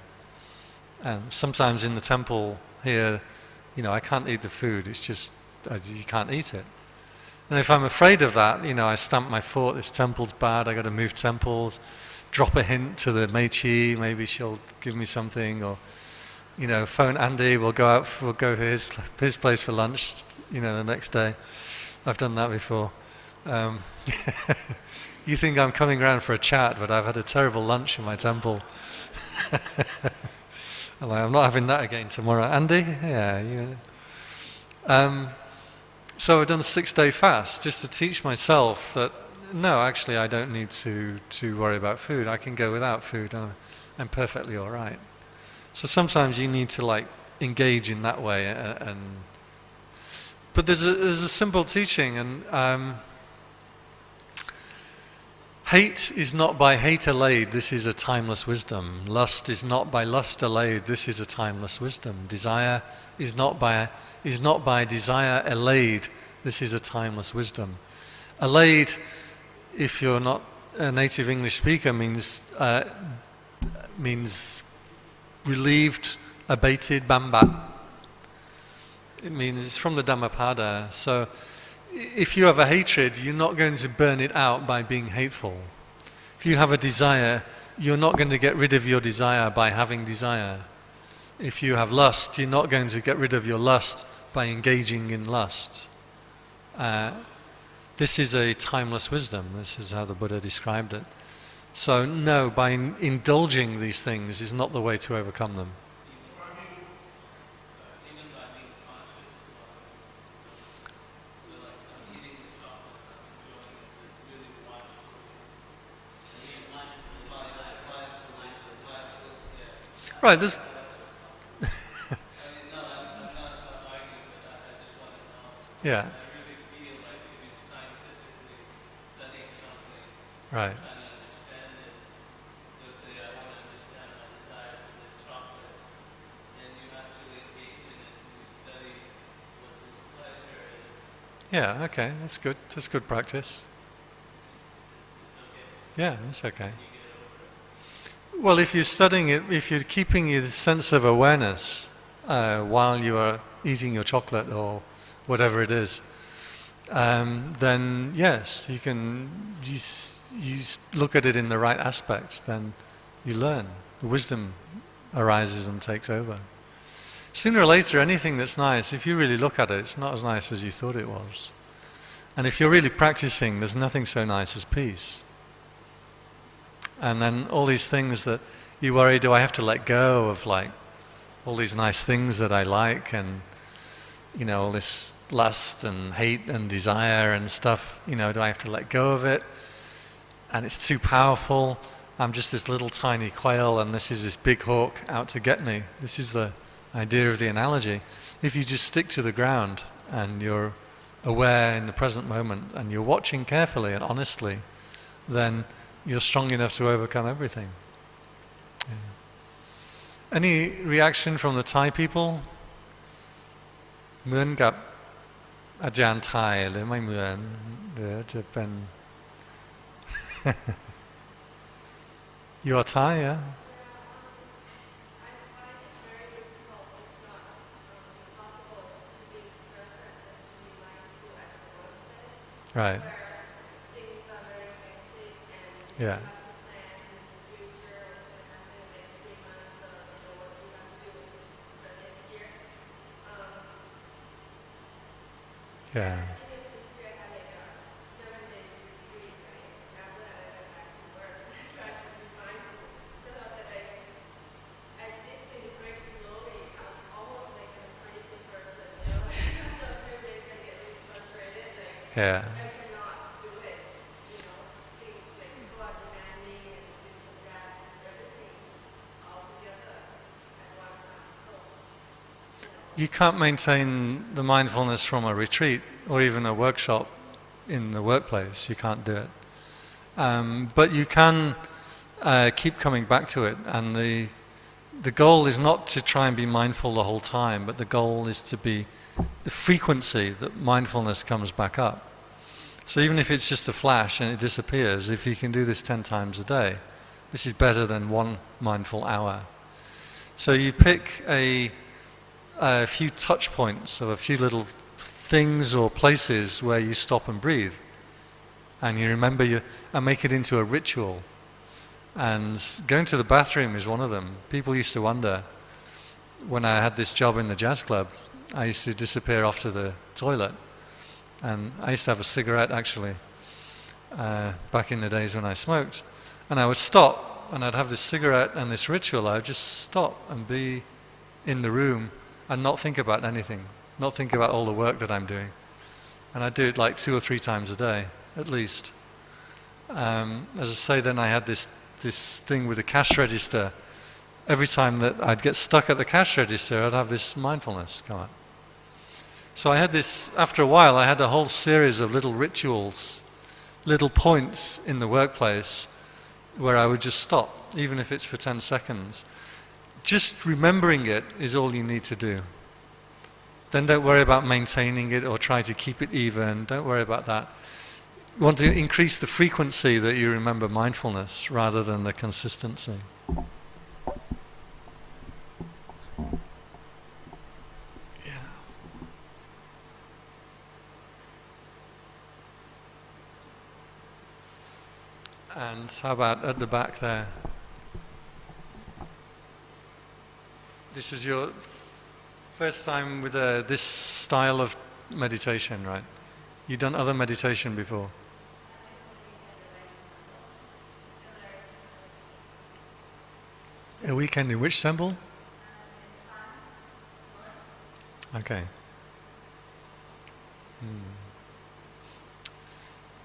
And sometimes in the temple here, you know, I can't eat the food. It's just you can't eat it. And if I'm afraid of that, you know, I stamp my foot. This temple's bad. I got to move temples. Drop a hint to the Meichi. Maybe she'll give me something, or you know, phone Andy. We'll go to his place for lunch. You know, the next day. I've done that before. You think I'm coming around for a chat, but I've had a terrible lunch in my temple. I'm not having that again tomorrow. Andy? Yeah. You know. So I've done a 6-day fast just to teach myself that no, actually I don't need to worry about food. I can go without food. I'm perfectly all right. So sometimes you need to like engage in that way, but there's a simple teaching, and hate is not by hate allayed, this is a timeless wisdom. Lust is not by lust allayed, this is a timeless wisdom. Desire is not by desire allayed, this is a timeless wisdom. Allayed, if you're not a native English speaker, means relieved, abated, bambat. It means it's from the Dhammapada. So if you have a hatred, you're not going to burn it out by being hateful. If you have a desire, you're not going to get rid of your desire by having desire. If you have lust, you're not going to get rid of your lust by engaging in lust. This is a timeless wisdom. This is how the Buddha described it. So no, by indulging these things is not the way to overcome them. Right, there's yeah. Right. Yeah, okay, that's good. That's good practice. Yeah, that's okay. Well, if you're studying it, if you're keeping your sense of awareness while you are eating your chocolate or whatever it is, then yes, you can. You look at it in the right aspect, then you learn. The wisdom arises and takes over. Sooner or later, anything that's nice, if you really look at it, it's not as nice as you thought it was. And if you're really practicing, there's nothing so nice as peace. And then all these things that you worry, do I have to let go of like all these nice things that I like, and you know, all this lust and hate and desire and stuff, you know, do I have to let go of it? And it's too powerful. I'm just this little tiny quail and this is this big hawk out to get me. This is the idea of the analogy. If you just stick to the ground and you're aware in the present moment and you're watching carefully and honestly, then you're strong enough to overcome everything. Yeah. Any reaction from the Thai people? เหมือนกับอาจารย์ไทยหรือไม่เหมือนหรือจะเป็น You are Thai, yeah? Right. Things are very hectic and Yeah. you have to plan in the future what's going to happen in the next 3 months or what you have to do for the next year. Yeah. At the beginning of this year, I had like a 7 days retreat, right? After that, I went back to work. I tried to be mindful. So that I did things very slowly. I'm almost like a crazy person, you know? After a few days, I get really frustrated. Like, Yeah. I cannot do it, you know? Things like people are demanding and this and that, everything all together at one time. So, You can't maintain the mindfulness from a retreat or even a workshop in the workplace. You can't do it. But you can keep coming back to it. And the goal is not to try and be mindful the whole time, but the goal is to be the frequency that mindfulness comes back up. So even if it's just a flash and it disappears, if you can do this 10 times a day, this is better than one mindful hour. So you pick a few touch points of a few little things or places where you stop and breathe. And you remember and make it into a ritual. And going to the bathroom is one of them. People used to wonder, when I had this job in the jazz club, I used to disappear off to the toilet. And I used to have a cigarette actually, back in the days when I smoked. And I would stop and I'd have this cigarette and this ritual. I would just stop and be in the room and not think about anything, not think about all the work that I'm doing. And I do it like 2 or 3 times a day, at least. As I say, then I had this thing with the cash register. Every time that I'd get stuck at the cash register, I'd have this mindfulness come up. So I had this, after a while, I had a whole series of little rituals, little points in the workplace where I would just stop, even if it's for 10 seconds. Just remembering it is all you need to do. Then don't worry about maintaining it or try to keep it even. Don't worry about that. You want to increase the frequency that you remember mindfulness rather than the consistency. Yeah. And how about at the back there? This is your first time with this style of meditation, right? You've done other meditation before? A weekend in which temple? Okay.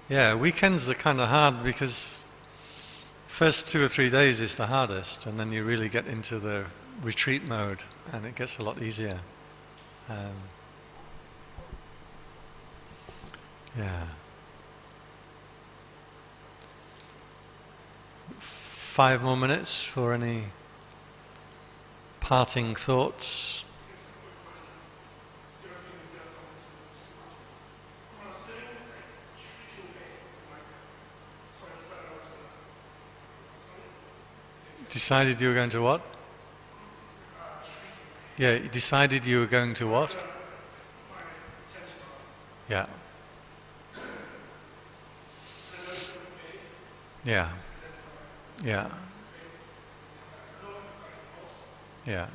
Yeah, weekends are kind of hard because first 2 or 3 days is the hardest, and then you really get into the retreat mode and it gets a lot easier. Yeah. 5 more minutes for any parting thoughts. Decided you were going to what? Yeah, you decided you were going to what? Yeah. Yeah. Yeah. Yeah.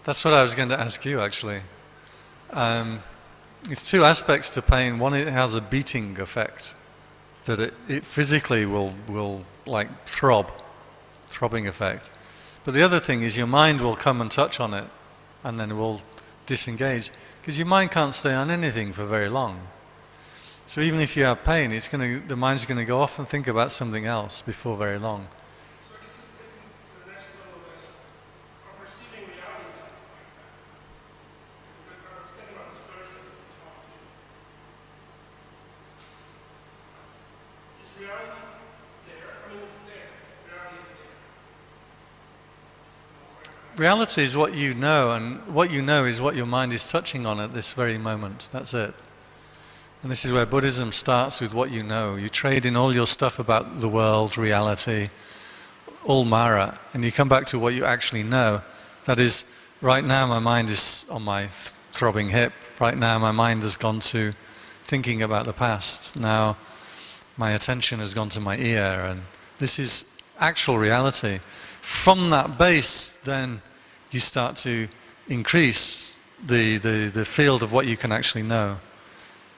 That's what I was going to ask you actually. It's 2 aspects to pain. One, it has a beating effect, that it physically will like throbbing effect. But the other thing is your mind will come and touch on it and then it will disengage, because your mind can't stay on anything for very long. So even if you have pain, the mind's going to go off and think about something else before very long. Reality is what you know, and what you know is what your mind is touching on at this very moment. That's it. And this is where Buddhism starts, with what you know. You trade in all your stuff about the world, reality, all Mara, and you come back to what you actually know. That is, right now my mind is on my throbbing hip. Right now my mind has gone to thinking about the past. Now my attention has gone to my ear, and this is actual reality. From that base, then you start to increase the field of what you can actually know.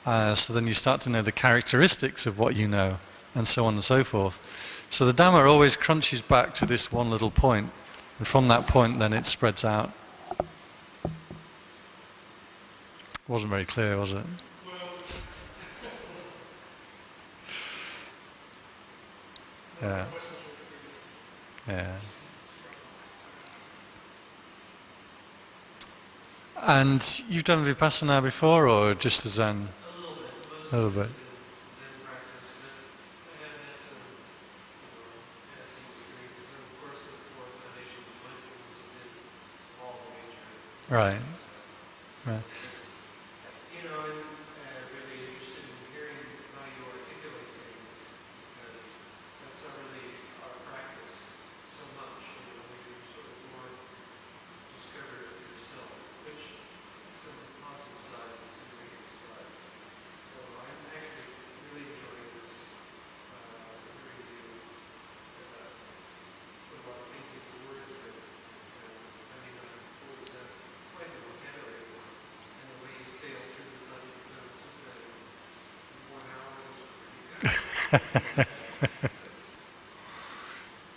So then you start to know the characteristics of what you know, and so on and so forth. So the Dhamma always crunches back to this one little point, and from that point then it spreads out. Wasn't very clear, was it? Yeah. Yeah. And you've done Vipassana before, or just the Zen? A little bit. Right. Right. You know, I'm really interested in hearing how you articulate things, because that's not really our practice so much. You know, you sort of more discover it yourself, which has some positive sides and some negative sides. So I'm actually really enjoying this, hearing you put a lot of things into words that I mean, I always have quite the vocabulary for. And the way you sail through the sun in 1 hour was pretty good.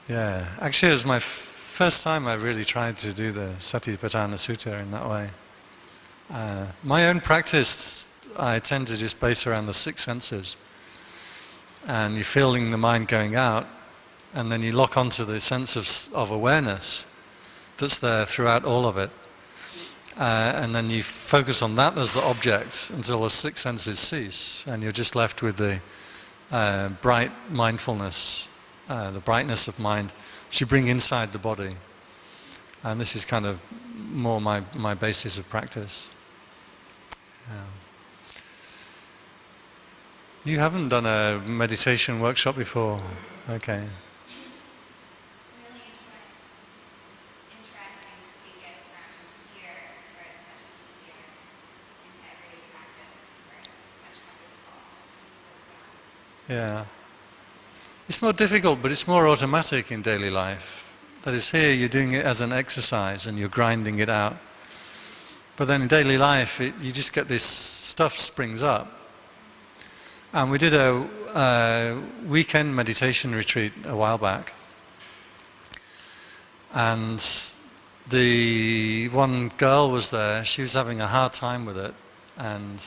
Yeah, actually it was my first time I really tried to do the Satipatthana Sutta in that way. My own practice, I tend to just base around the 6 senses. And you're feeling the mind going out, and then you lock onto the sense of awareness that's there throughout all of it. And then you focus on that as the object until the 6 senses cease, and you're just left with the bright mindfulness, the brightness of mind, which you bring inside the body. And this is kind of more my basis of practice. Yeah. You haven't done a meditation workshop before? Okay. Yeah. It's more difficult, but it's more automatic in daily life. That is, here you're doing it as an exercise and you're grinding it out. But then in daily life, you just get this stuff springs up. And we did a weekend meditation retreat a while back. And the one girl was there, she was having a hard time with it and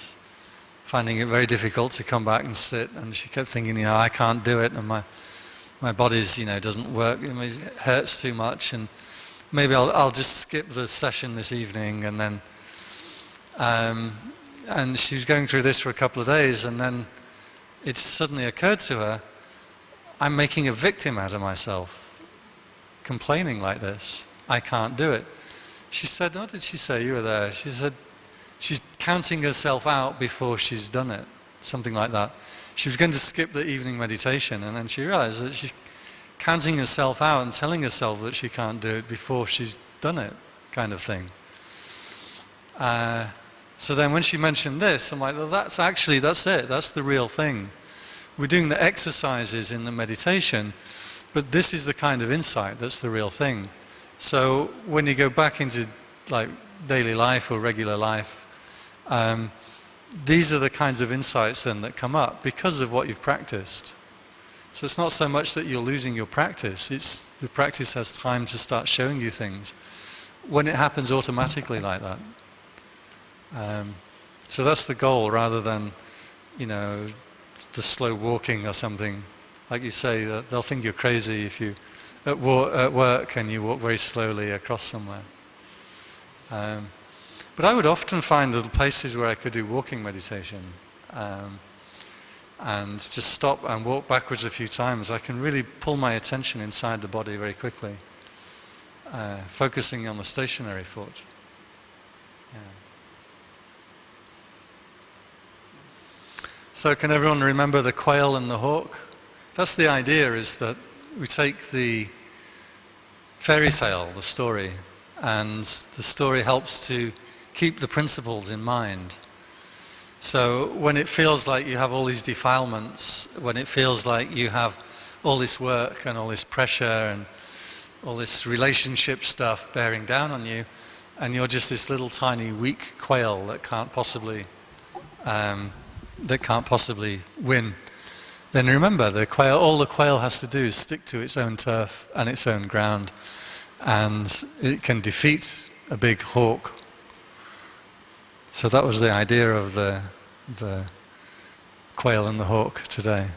finding it very difficult to come back and sit, and she kept thinking, you know, I can't do it, and my body's, you know, doesn't work, it hurts too much, and maybe I'll just skip the session this evening. And then and she was going through this for a couple of days, and then it suddenly occurred to her, I'm making a victim out of myself, complaining like this. I can't do it. She said, what did she say? You were there. She said, she's counting herself out before she's done it, something like that. She was going to skip the evening meditation, and then she realized that she's counting herself out and telling herself that she can't do it before she's done it, kind of thing. So then when she mentioned this, I'm like, well, that's it, that's the real thing. We're doing the exercises in the meditation, but this is the kind of insight that's the real thing. So when you go back into like daily life or regular life, these are the kinds of insights then that come up because of what you've practiced. So it's not so much that you're losing your practice, it's the practice has time to start showing you things when it happens automatically like that. So that's the goal, rather than, you know, the slow walking or something. Like you say, they'll think you're crazy if you at work and you walk very slowly across somewhere. But I would often find little places where I could do walking meditation, and just stop and walk backwards a few times. I can really pull my attention inside the body very quickly, focusing on the stationary foot. Yeah. So can everyone remember the quail and the hawk? That's the idea, is that we take the fairy tale, the story, and the story helps to keep the principles in mind. So when it feels like you have all these defilements, when it feels like you have all this work and all this pressure and all this relationship stuff bearing down on you, and you're just this little tiny weak quail that can't possibly win, then remember, all the quail has to do is stick to its own turf and its own ground, and it can defeat a big hawk. So that was the idea of the quail and the hawk today.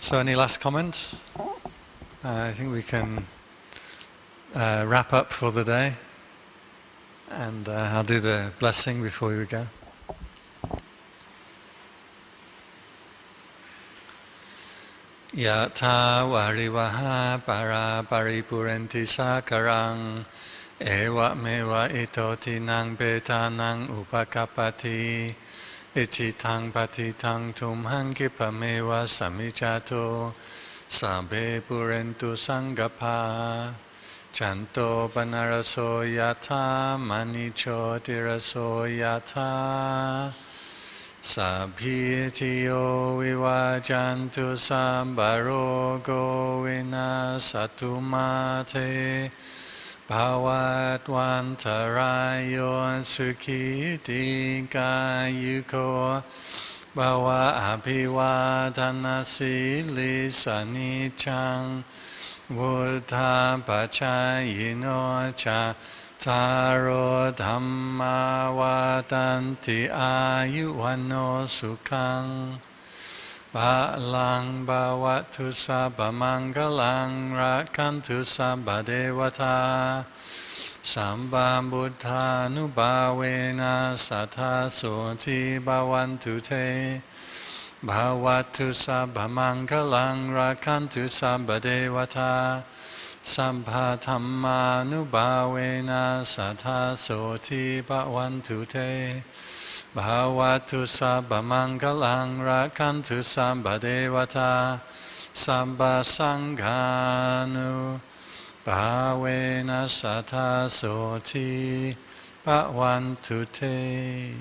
So any last comments? I think we can wrap up for the day, and I'll do the blessing before we go. Yatha varivaha para paripurenti sakarang ewa mewa itoti nang betanang upakapati ichitang patitang tumhang kipamewa samichato sabe purentu sangapa chanto panaraso yatha manicho tiraso yatha Sabhitiyo vivajantu sambarogo vinasatu mate bhavatwantarayo sukhiti kayuko bhava abhivadana sili sanichang Buddha pachayino cha Taro dhamma vadanti ayuvanno sukhang Balang bhavatu sabba mangalang rakantu sabba devata Samba buddha nubhavena satha soti bhavantu te Bhavatu sabba mangalang rakantu sabba devata Sampha dhamma nubhavena satha soti bhavantu te Bhavatu sabba mangalang rakantu sabba devata Sabba sanghanu bhavena satha soti bhavantu te